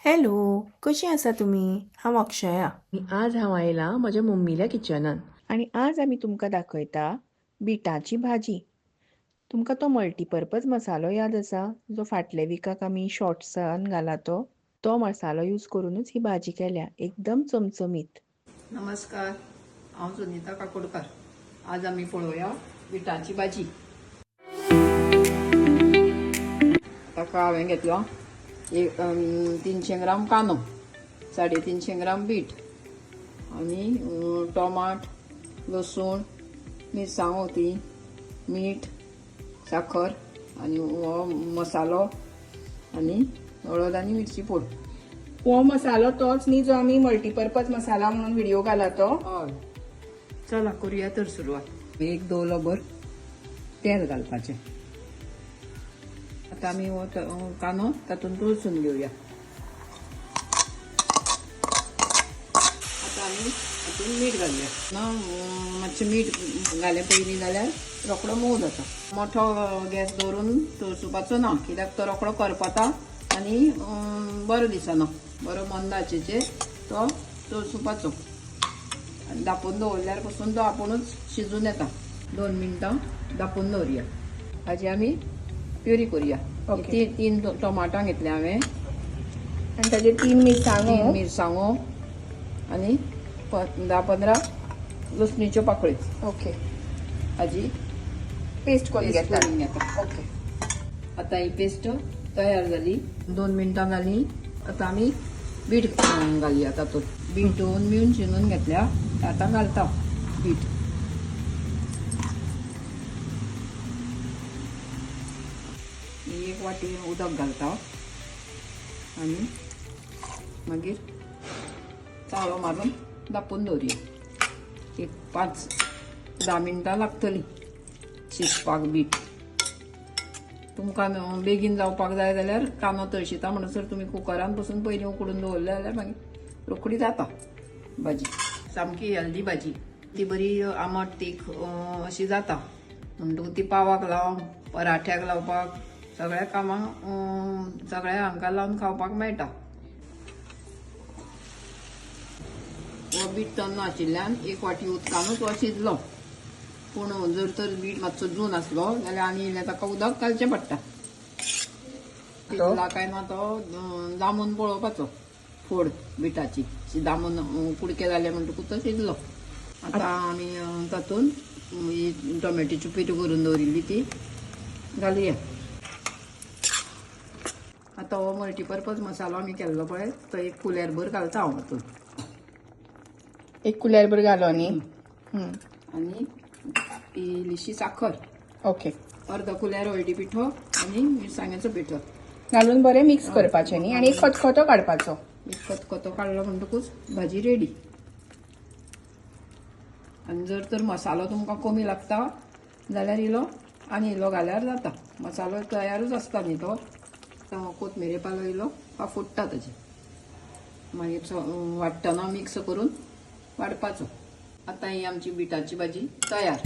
Hello, कशी आसा तुम्ही? हांव अक्षया. आज हांव आयलां म्हज्या मम्मील्या किचनान आनी आज आमी तुमकां दाखयता बिटाची भाजी. तुमकां तो मल्टीपर्पज मसालो याद आसा जो फाटले विकाक आमी शॉर्ट्सान घाला तो मसालो यूज करूनच ही भाजी केल्या एकदम चमचमीत. नमस्कार, हांव सुनीता काकोडकार. आज आमी पळोवया बिटाची भाजी. ताका हांवें घेतलो 300 ग्राम कांदो, 350 ग्राम बीट आनी टोमाट, लसूण, मिरसांगो ती, मीठ, साखर आनी हो मसालो आनी हळद आनी मिरची पूड. हो मसालो तोच न्ही जो आमी मल्टीपर्पज मसाला म्हणून व्हिडिओ घाला तो. हय, चला करूया तर सुरवात. एक दोलोभर तेल घालपाचें. आता आमी हो कांदो तातूंत तळसून घेवया. आता आमी हातून मीठ घालुया. मातशें मीठ घालें पयलीं जाल्यार रोकडो मोव जाता. मोठो गॅस दवरून तळसुपाचो ना, कित्याक तो रोकडो करपता आनी बरो दिसना. बरो मंद आंचेचेर तो तळसुपाचो. आनी धांपून दवरल्यार पासून तो आपुणूच शिजून येता. 2 मिनटां धांपून दवरया. हाजी आमी प्युरी करूया. तीन टोमाटां घेतल्या हांवें आनी ताजेर 3 मिरसांगो आनी 10-15 लसणीच्यो पाकळ्यो. ओके, हाजी पेस्ट करून घेता. ओके, आतां ही पेस्ट तयार जाली. 2 मिनटां जाली. आतां आमी बीट घालया तातूंत. बीट धुवन मिळून शिनून घेतल्या. आतां घालता बीट. एक वाटी उदक घालता आनी मागीर चाळो मारून धांपून दवरया. एक 5-10 मिनटां लागतली शिजपाक बीट. तुमकां बेगीन जावपाक जाय जाल्यार कांदो तळशिता म्हणसर तुमी कुकरान पसून पयलीं उकडून दवरलें जाल्यार मागीर रोखडी जाता भाजी. सामकी हेल्दी भाजी. ती बरी आंबट तीख अशी जाता. म्हणटकूच ती पावाक लावन, पराठ्याक लावपाक, सगळ्या कामाक सगळ्या हांकां लावन खावपाक मेळटा. हो बीट तन्नो आशिल्ल्यान 1 वाटी उदकानूच हो शिजलो. पूण जर तर बीट मातसो जून आसलो जाल्यार आनी इल्लें ताका उदक घालचें पडटा. शिजला काय ना तो दामून पळोवपाचो. फोड बिटाची दामून कुडके जाले म्हणटकूच तो शिजलो. आतां आमी तातूंत ही टोमॅटोची प्युरी करून दवरिल्ली ती घालुया. आतां हो मल्टीपर्पज मसालो आमी केल्लो पळय तो 1 कुलेरभर घालता हांव हातूंत. 1 कुलेरभर घालो न्ही. आनी इल्लीशी साखर. ओके, अर्द कुलेर हळदी पिठो आनी मिरसांगेचो पिठो घालून बरें मिक्स करपाचें न्ही आनी एक खतखतो काडपाचो. एक खतखतो काडलो म्हणटकूच भाजी रेडी. आनी जर तर मसालो तुमकां कमी लागता जाल्यार आनी इल्लो घाल्यार जाता. मसालो तयारूच आसता न्ही तो. कोथमिरे पालो इल्लो फुट्टा ताजे. मागीर वाडटना मिक्स करून वाडपाचो. आतां ही आमची बिटाची भाजी तयार.